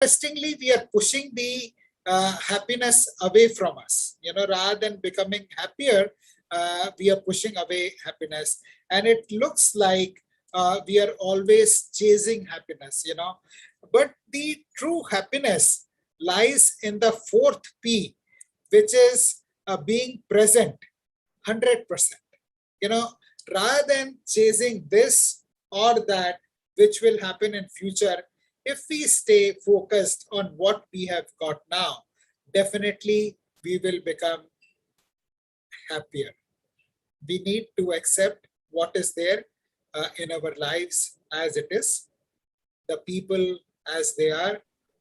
interestingly, we are pushing the happiness away from us. Rather than becoming happier, we are pushing away happiness. And it looks like we are always chasing happiness, But the true happiness lies in the fourth P, which is being present 100%. Rather than chasing this or that, which will happen in future, if we stay focused on what we have got now, definitely we will become happier. We need to accept what is there in our lives as it is, the people as they are,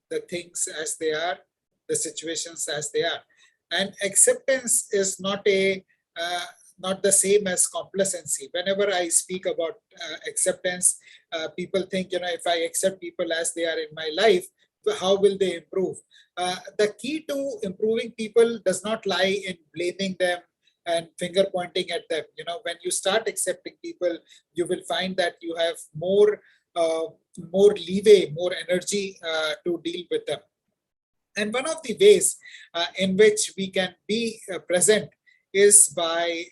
the things as they are, the situations as they are. And acceptance is not not the same as complacency. Whenever I speak about acceptance, people think, if I accept people as they are in my life, how will they improve? The key to improving people does not lie in blaming them and finger pointing at them. When you start accepting people, you will find that you have more leeway, more energy to deal with them. And one of the ways in which we can be present is by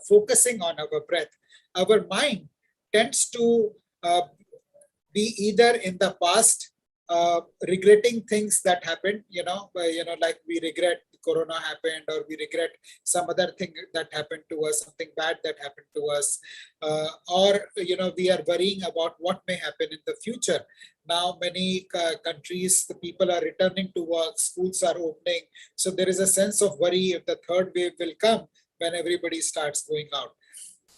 focusing on our breath. Our mind tends to be either in the past, regretting things that happened, like we regret Corona happened, or we regret some other thing that happened to us, something bad that happened to us, or we are worrying about what may happen in the future. Now, many countries, the people are returning to work, schools are opening, so there is a sense of worry if the third wave will come when everybody starts going out.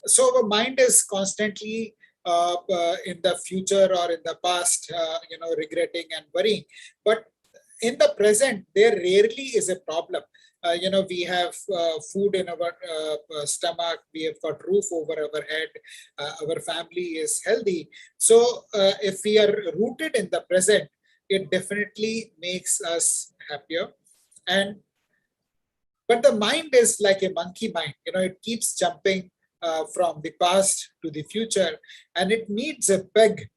So our mind is constantly in the future or in the past, regretting and worrying. But in the present, there rarely is a problem. We have food in our stomach, we have got roof over our head, our family is healthy. So if we are rooted in the present, it definitely makes us happier. But the mind is like a monkey mind, it keeps jumping from the past to the future, and it needs a peg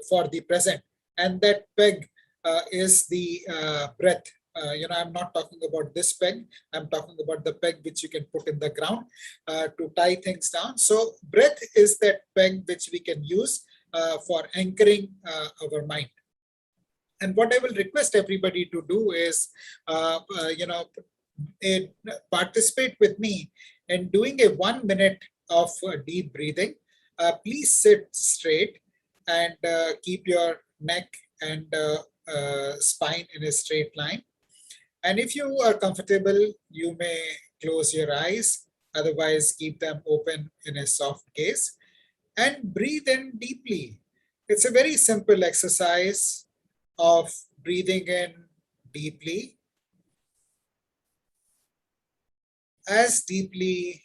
for the present, and that peg is the breath. I'm not talking about this peg, I'm talking about the peg which you can put in the ground to tie things down. So breath is that peg which we can use for anchoring our mind. And what I will request everybody to do is, participate with me in doing a 1 minute of deep breathing. Please sit straight and keep your neck and spine in a straight line. And if you are comfortable, you may close your eyes. Otherwise, keep them open in a soft gaze and breathe in deeply. It's a very simple exercise of breathing in deeply, as deeply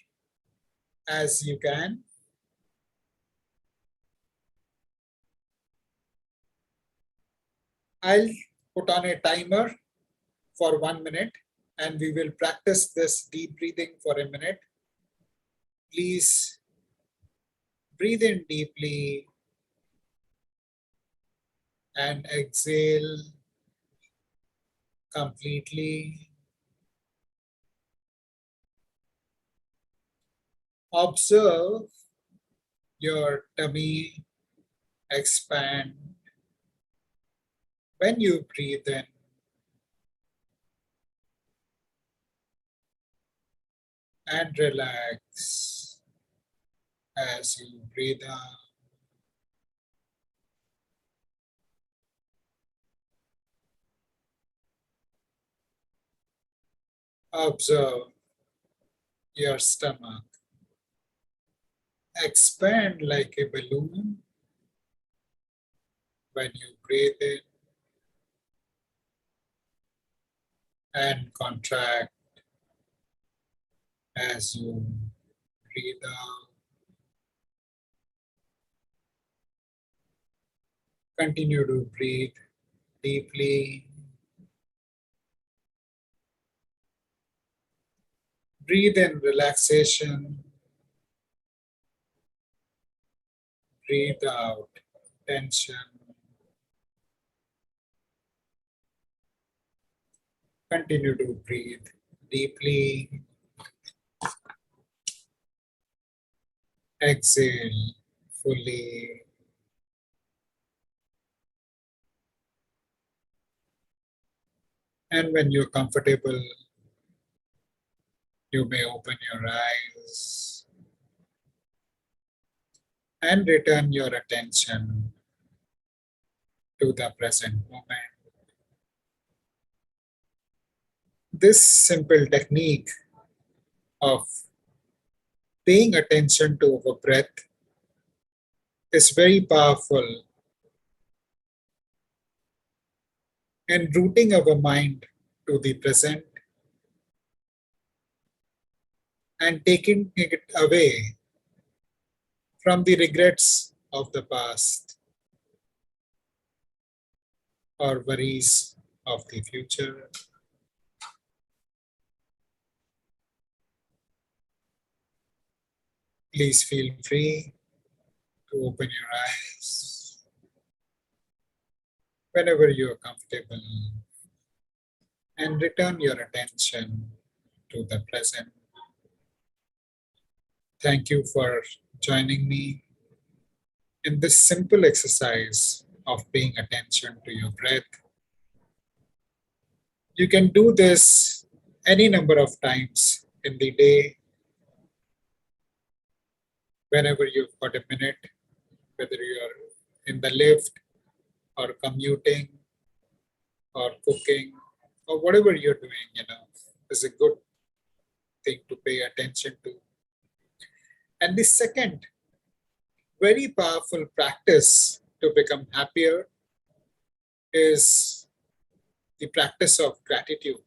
as you can. I'll put on a timer for 1 minute and we will practice this deep breathing for a minute. Please breathe in deeply and exhale completely. Observe your tummy expand when you breathe in. And relax as you breathe out. Observe your stomach expand like a balloon when you breathe in and contract as you breathe out. Continue to breathe deeply. Breathe in relaxation. Breathe out tension. Continue to breathe deeply. Exhale fully. And when you're comfortable, you may open your eyes and return your attention to the present moment. This simple technique of paying attention to our breath is very powerful in rooting our mind to the present and taking it away from the regrets of the past or worries of the future. Please feel free to open your eyes whenever you are comfortable and return your attention to the present. Thank you for joining me in this simple exercise of paying attention to your breath. You can do this any number of times in the day, whenever you've got a minute, whether you're in the lift or commuting or cooking or whatever you're doing, is a good thing to pay attention to. And the second very powerful practice to become happier is the practice of gratitude.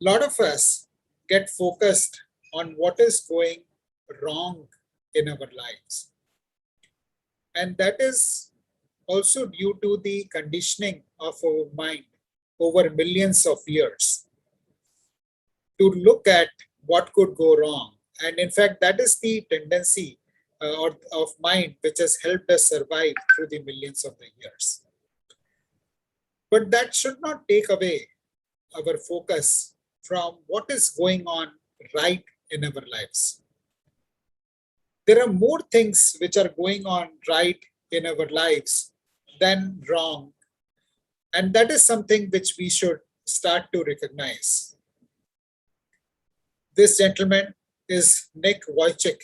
A lot of us get focused on what is going wrong in our lives. And that is also due to the conditioning of our mind over millions of years to look at what could go wrong. And in fact, that is the tendency of mind which has helped us survive through the millions of the years. But that should not take away our focus from what is going on right in our lives. There are more things which are going on right in our lives than wrong. And that is something which we should start to recognize. This gentleman is Nick Wojcik,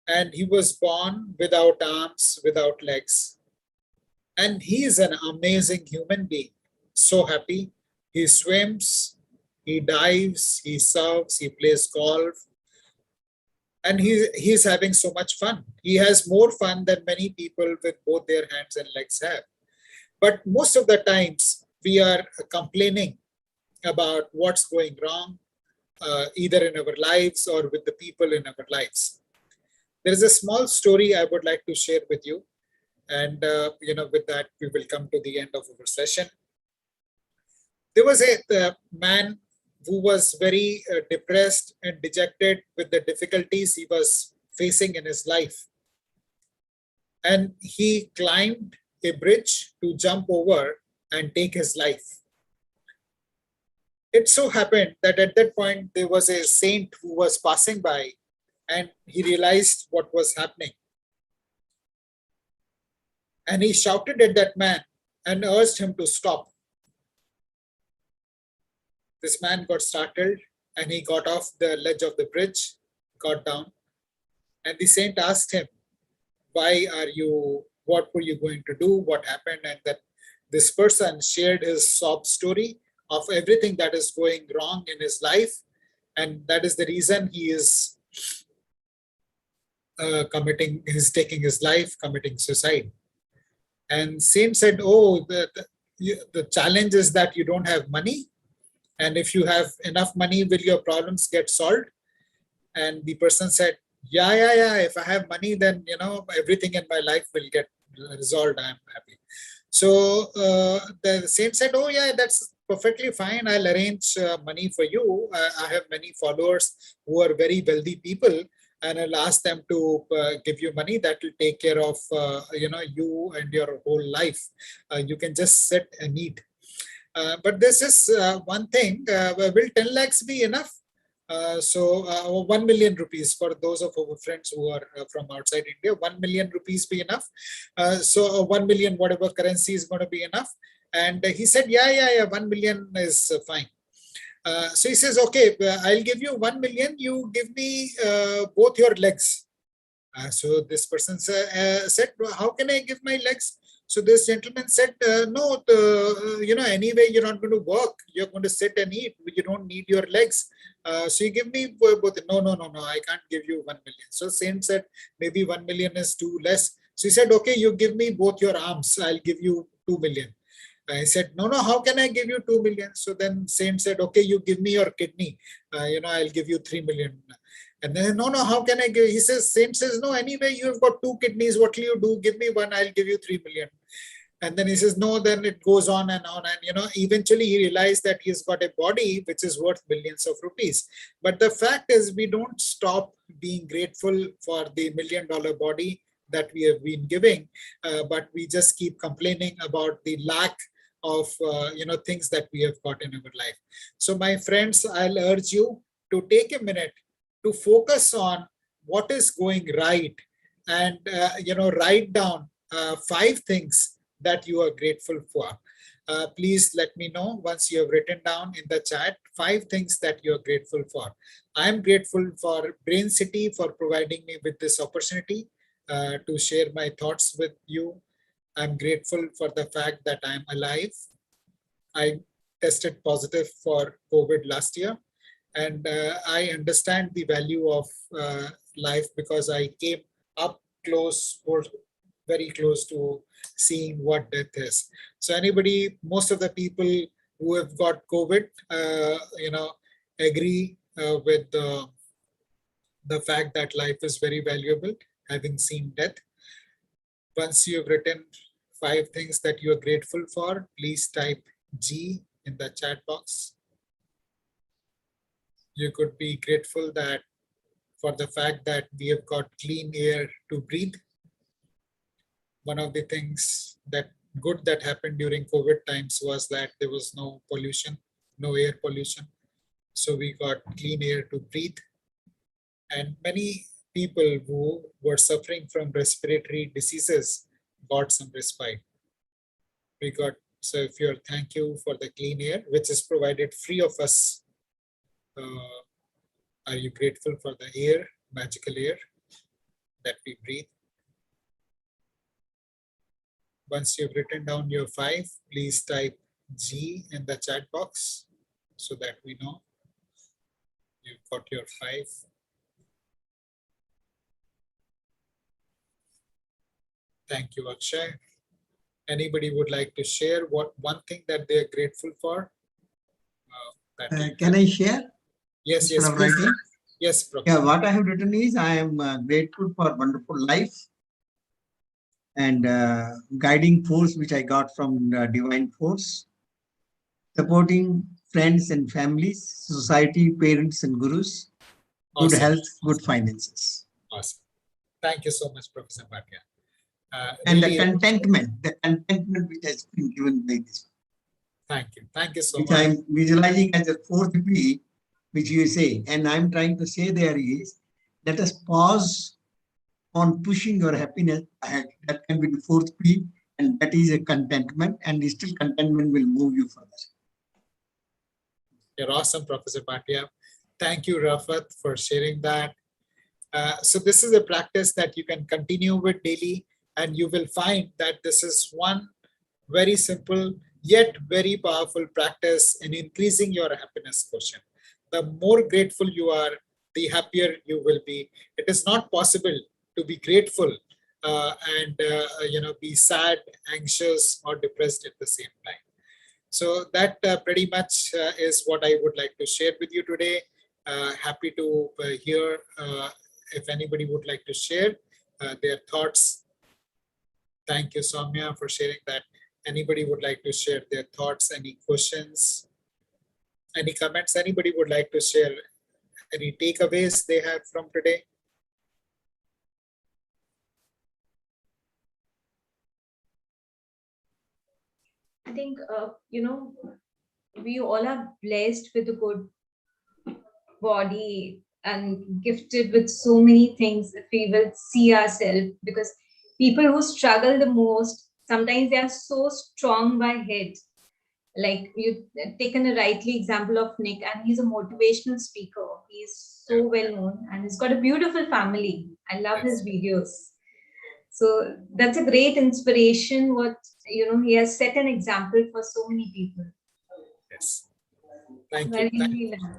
and he was born without arms, without legs. And he is an amazing human being. So happy. He swims, he dives, he surfs, he plays golf, and he's having so much fun. He has more fun than many people with both their hands and legs have. But most of the times we are complaining about what's going wrong, either in our lives or with the people in our lives. There is a small story I would like to share with you. And with that, we will come to the end of our session. There was a man who was very depressed and dejected with the difficulties he was facing in his life. And he climbed a bridge to jump over and take his life. It so happened that at that point, there was a saint who was passing by, and he realized what was happening. And he shouted at that man and urged him to stop. This man got startled and he got off the ledge of the bridge, got down, and the saint asked him, what were you going to do? What happened? And that this person shared his sob story of everything that is going wrong in his life. And that is the reason he is taking his life, committing suicide. And saint said, oh, the challenge is that you don't have money. And if you have enough money, will your problems get solved? And the person said, yeah. If I have money, then, everything in my life will get resolved. I'm happy. So the saint said, oh, yeah, that's perfectly fine. I'll arrange money for you. I have many followers who are very wealthy people. and I'll ask them to give you money that will take care of you and your whole life. You can just sit and eat. But this is one thing. Will 10 lakhs be enough? 1 million rupees for those of our friends who are from outside India. 1 million rupees be enough? 1 million, whatever currency is going to be enough. And he said, yeah, 1 million is fine. So he says, okay, I'll give you 1 million. You give me both your legs. So this person said, how can I give my legs? So this gentleman said, no, anyway, you're not going to work. You're going to sit and eat. You don't need your legs. So you give me both. No, I can't give you 1 million. So Saint said, maybe 1 million is too less. So he said, okay, you give me both your arms. I'll give you 2 million. I said, no, how can I give you 2 million? So then Saint said, okay, you give me your kidney. I'll give you 3 million. And then, no, how can I give? He says, Saint says, no, anyway, you've got 2 kidneys. What will you do? Give me one, I'll give you 3 million. And then he says, no, then it goes on and on. And, eventually he realized that he's got a body which is worth millions of rupees. But the fact is, we don't stop being grateful for the $1 million body that we have been giving, but we just keep complaining about the lack of, things that we have got in our life. So my friends, I'll urge you to take a minute to focus on what is going right and, write down 5 things that you are grateful for. Please let me know once you have written down in the chat 5 things that you are grateful for. I am grateful for Brainciti for providing me with this opportunity to share my thoughts with you. I'm grateful for the fact that I'm alive. I tested positive for COVID last year, and I understand the value of life because I came up close or very close to seeing what death is. So most of the people who have got COVID, agree with the fact that life is very valuable, having seen death. Once you have written 5 things that you are grateful for, please type G in the chat box. You could be grateful that for the fact that we have got clean air to breathe. One of the things that good that happened during COVID times was that there was no pollution, no air pollution. So we got clean air to breathe. And many people who were suffering from respiratory diseases got some respite. So if you're, thank you for the clean air, which is provided free of us. Are you grateful for the air, magical air that we breathe? Once you've written down your 5, please type G in the chat box so that we know you've got your 5. Thank you, Akshay. Anybody would like to share one thing that they are grateful for? Can I share? Yes. Yes, Professor. Yeah, what I have written is I am grateful for wonderful life and guiding force which I got from divine force, supporting friends and families, society, parents and gurus, good health, good finances. Awesome. Thank you so much, Professor Bhatia. And really, the contentment which has been given by this. Thank you so much. Which I'm visualizing as a 4th P, which you say, and I'm trying to say there is, let us pause on pushing your happiness ahead. That can be the 4th P, and that is a contentment, and still contentment will move you further. You're awesome, Professor Bhatia. Thank you, Rafat, for sharing that. So this is a practice that you can continue with daily, and you will find that this is one very simple yet very powerful practice in increasing your happiness quotient. The more grateful you are, the happier you will be. It is not possible to be grateful and be sad, anxious, or depressed at the same time. So that pretty much is what I would like to share with you today. Happy to hear if anybody would like to share their thoughts. Thank you, Soumya, for sharing that. Anybody would like to share their thoughts, any questions, any comments? Anybody would like to share any takeaways they have from today? I think, we all are blessed with a good body and gifted with so many things if we will see ourselves, because people who struggle the most sometimes they are so strong by head. Like you taken a rightly example of Nick, and he's a motivational speaker. He's Yeah. so well known and he's got a beautiful family. I love his Yes. videos. So that's a great inspiration. What he has set an example for so many people. Yes. Thank you. Very, really love.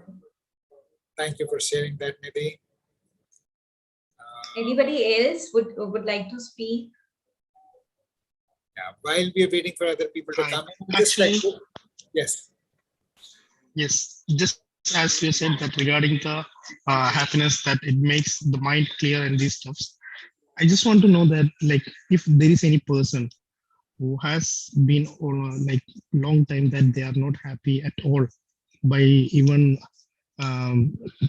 Thank you for sharing that, Nidhi. Anybody else would like to speak? Yeah. While we are waiting for other people to Hi. come in, just like, Actually, yes. yes, just as you said that regarding the happiness that it makes the mind clear and these stuffs. I just want to know that like if there is any person who has been or like long time that they are not happy at all by even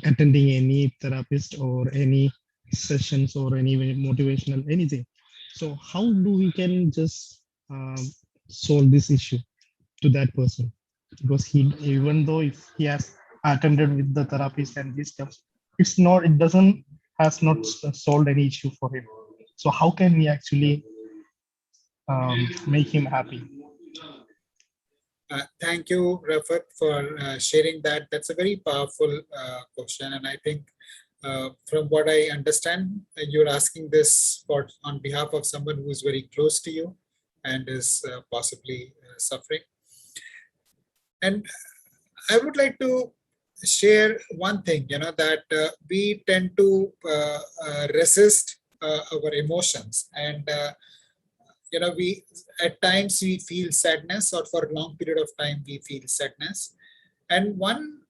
attending any therapist or any sessions or any motivational anything. So how do we can just um, solve this issue to that person, because he, even though if he has attended with the therapist and this stuff, it doesn't has not solved any issue for him. So how can we actually make him happy? Thank you, Rafat, for sharing that. That's a very powerful question, and I think from what I understand, you're asking this for on behalf of someone who is very close to you and is possibly suffering. And I would like to share one thing, that we tend to resist our emotions, and we at times we feel sadness, or for a long period of time we feel sadness. And one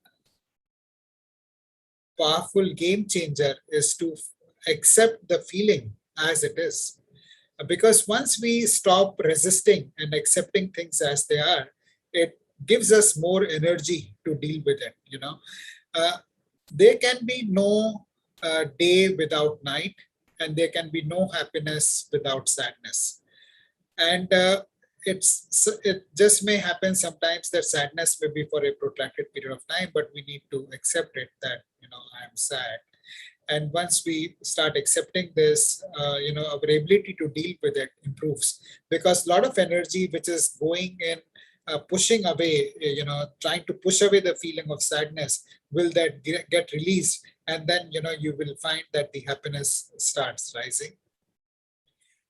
powerful game changer is to accept the feeling as it is. Because once we stop resisting and accepting things as they are, it gives us more energy to deal with it. Uh, there can be no day without night, and there can be no happiness without sadness. And it just may happen sometimes that sadness may be for a protracted period of time, but we need to accept it that I'm sad. And once we start accepting this, our ability to deal with it improves, because a lot of energy which is going in pushing away, trying to push away the feeling of sadness, will that get released, and then you will find that the happiness starts rising.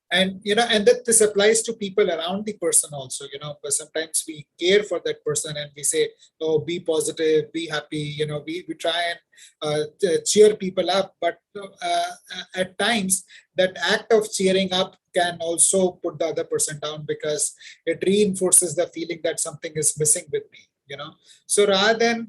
And and that this applies to people around the person also, because sometimes we care for that person and we say, oh, be positive, be happy, we try and cheer people up, but at times that act of cheering up can also put the other person down, because it reinforces the feeling that something is missing with me. So rather than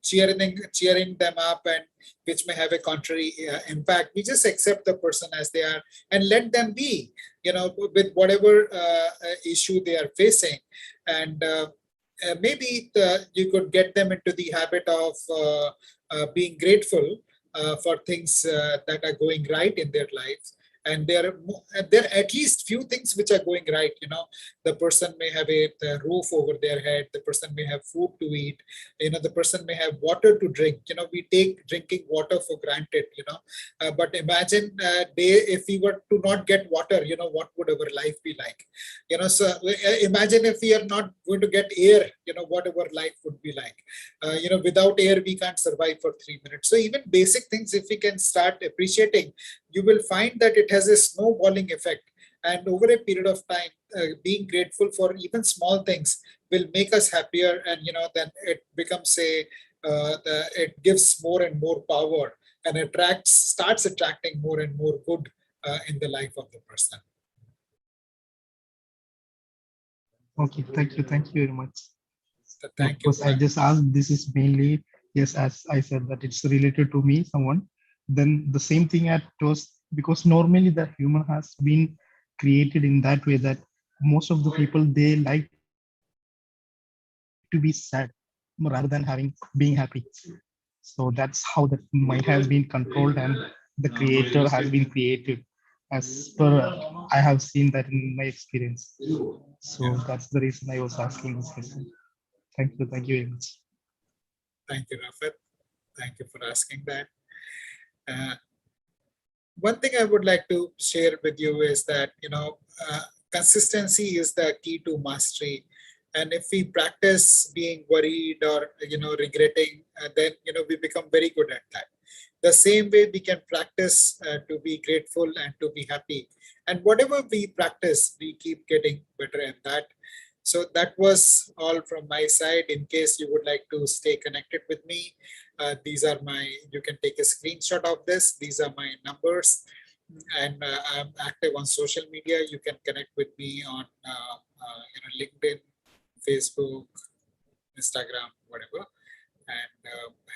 cheering them up, and which may have a contrary impact, we just accept the person as they are and let them be, with whatever issue they are facing. And maybe you could get them into the habit of being grateful for things that are going right in their lives. And there are at least few things which are going right. The person may have a roof over their head, the person may have food to eat, the person may have water to drink. We take drinking water for granted. But imagine day if we were to not get water, what would our life be like? So imagine if we are not going to get air, what our life would be like. Without air we can't survive for 3 minutes. So even basic things, if we can start appreciating, you will find that it has a snowballing effect. And over a period of time, being grateful for even small things will make us happier. And then it becomes it gives more and more power, and starts attracting more and more good in the life of the person. Okay, thank you very much. So Yeah, thank you. because I just asked, this is mainly, yes, as I said, that it's related to me, someone. Then the same thing at was, because normally the human has been created in that way that most of the people, they like to be sad rather than being happy. So that's how the mind has been controlled and the creator has been created. as per I have seen that in my experience. So that's the reason I was asking this question. Thank you very much. Thank you, Rafat. Thank you for asking that. Uh, One thing I would like to share with you is that, consistency is the key to mastery. And if we practice being worried or, regretting, then, we become very good at that. The same way we can practice to be grateful and to be happy. And whatever we practice, we keep getting better at that. So that was all from my side. In case you would like to stay connected with me, these are you can take a screenshot of this. These are my numbers. And I'm active on social media. You can connect with me on LinkedIn, Facebook, Instagram, whatever. And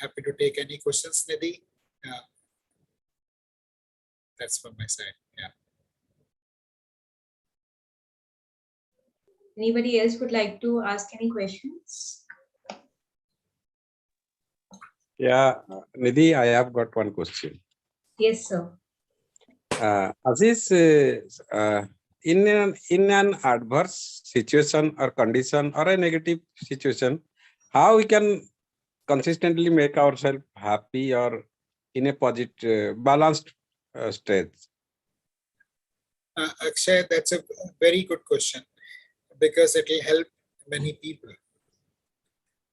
happy to take any questions, Nidhi. That's from my side. Yeah. Anybody else would like to ask any questions? Yeah, Nidhi, I have got one question. Yes, sir. Ashish, in an adverse situation or condition or a negative situation, how we can consistently make ourselves happy or in a positive, balanced state? Akshay, that's a very good question because it will help many people.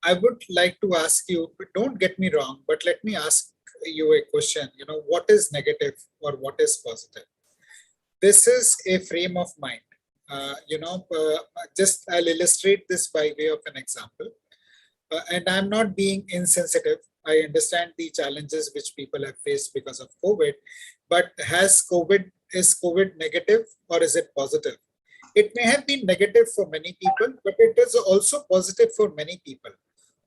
I would like to ask you, but don't get me wrong, but let me ask you a question. What is negative or what is positive? This is a frame of mind. Just I'll illustrate this by way of an example. And I'm not being insensitive. I understand the challenges which people have faced because of COVID, but is COVID negative or is it positive? It may have been negative for many people, but it is also positive for many people.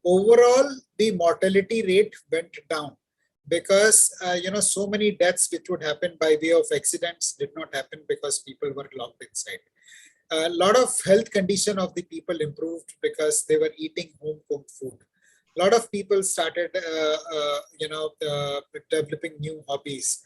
Overall, the mortality rate went down because so many deaths which would happen by way of accidents did not happen because people were locked inside. A lot of health condition of the people improved because they were eating home cooked food. A lot of people started developing new hobbies.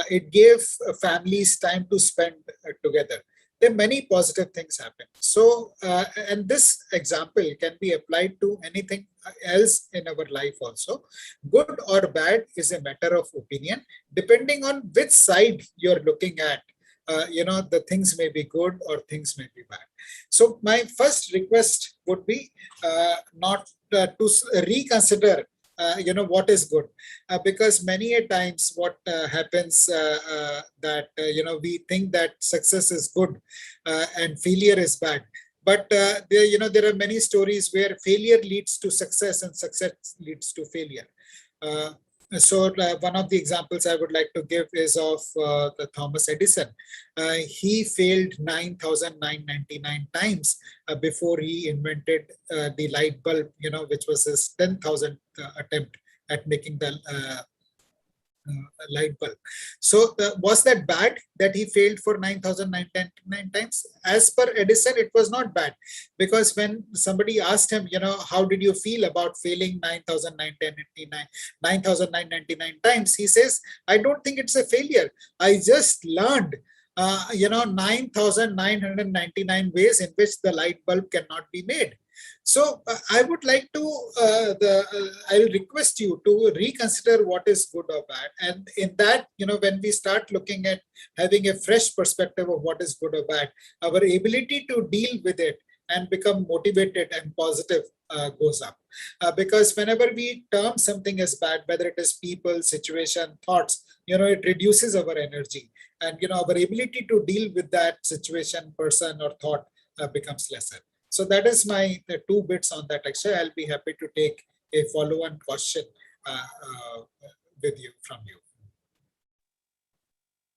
It gave families time to spend together. There are many positive things happen. So and this example can be applied to anything else in our life also. Good or bad is a matter of opinion depending on which side you're looking at. The things may be good or things may be bad. So my first request would be not to reconsider what is good, because many a times what happens that we think that success is good and failure is bad, but there are many stories where failure leads to success and success leads to failure. One of the examples I would like to give is of the Thomas Edison. He failed 9,999 times before he invented the light bulb, which was his 10,000th attempt at making the light bulb. So was that bad that he failed for 9,999 times? As per Edison, it was not bad, because when somebody asked him, how did you feel about failing 9,999 times, he says, I don't think it's a failure. I just learned 9,999 ways in which the light bulb cannot be made. So I would like to, I will request you to reconsider what is good or bad. And in that, when we start looking at having a fresh perspective of what is good or bad, our ability to deal with it and become motivated and positive goes up. Because whenever we term something as bad, whether it is people, situation, thoughts, it reduces our energy. And, our ability to deal with that situation, person, or thought becomes lesser. So that is my 2 bits on that. Actually, I'll be happy to take a follow-on question with you from you.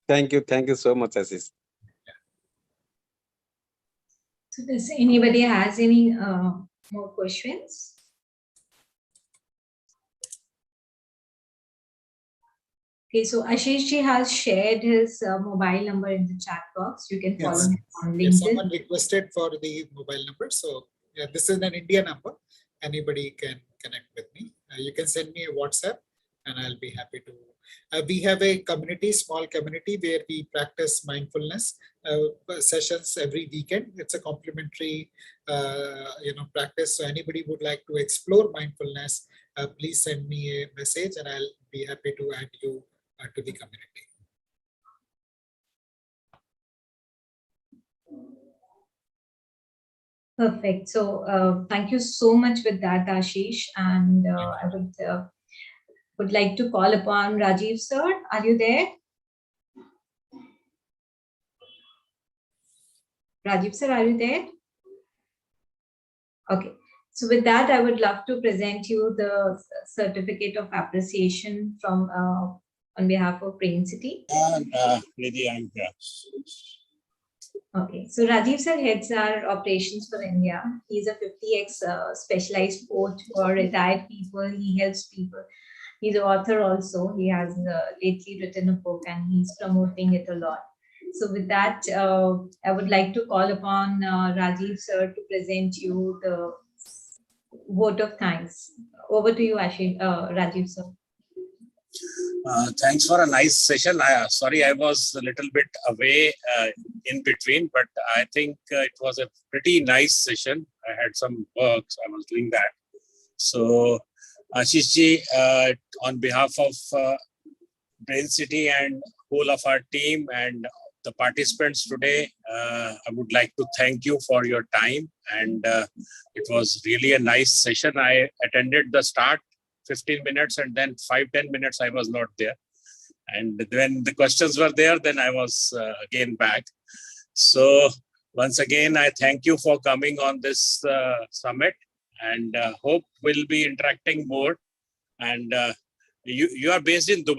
Thank you so much, Ashish. So does anybody has any more questions? Okay, so Ashish ji has shared his mobile number in the chat box. You can follow him on LinkedIn. Yes, someone requested for the mobile number. So yeah, this is an India number. Anybody can connect with me. You can send me a WhatsApp and I'll be happy to We have a community, small community, where we practice mindfulness sessions every weekend. It's a complimentary practice. So anybody would like to explore mindfulness, please send me a message and I'll be happy to add you to the community. Perfect. So thank you so much with that, Ashish. And I would like to call upon Rajiv sir. Are you there? Rajiv sir, are you there? Okay. So with that, I would love to present you the certificate of appreciation from on behalf of Brainciti. Nidhi, I'm here. Okay, so Rajiv sir heads our operations for India. He's a 50x specialized coach for retired people. He helps people. He's an author also. He has lately written a book and he's promoting it a lot. So with that, I would like to call upon Rajiv sir to present you the vote of thanks. Over to you, Rajiv sir. Thanks for a nice session. Sorry, I was a little bit away in between, but I think it was a pretty nice session. I had some work, so I was doing that. So, Ashish ji, on behalf of Brainciti and whole of our team and the participants today, I would like to thank you for your time. And it was really a nice session. I attended the start 15 minutes and then 5-10 minutes I was not there. And when the questions were there, then I was again back. So once again, I thank you for coming on this summit and hope we'll be interacting more. And you are based in Dubai.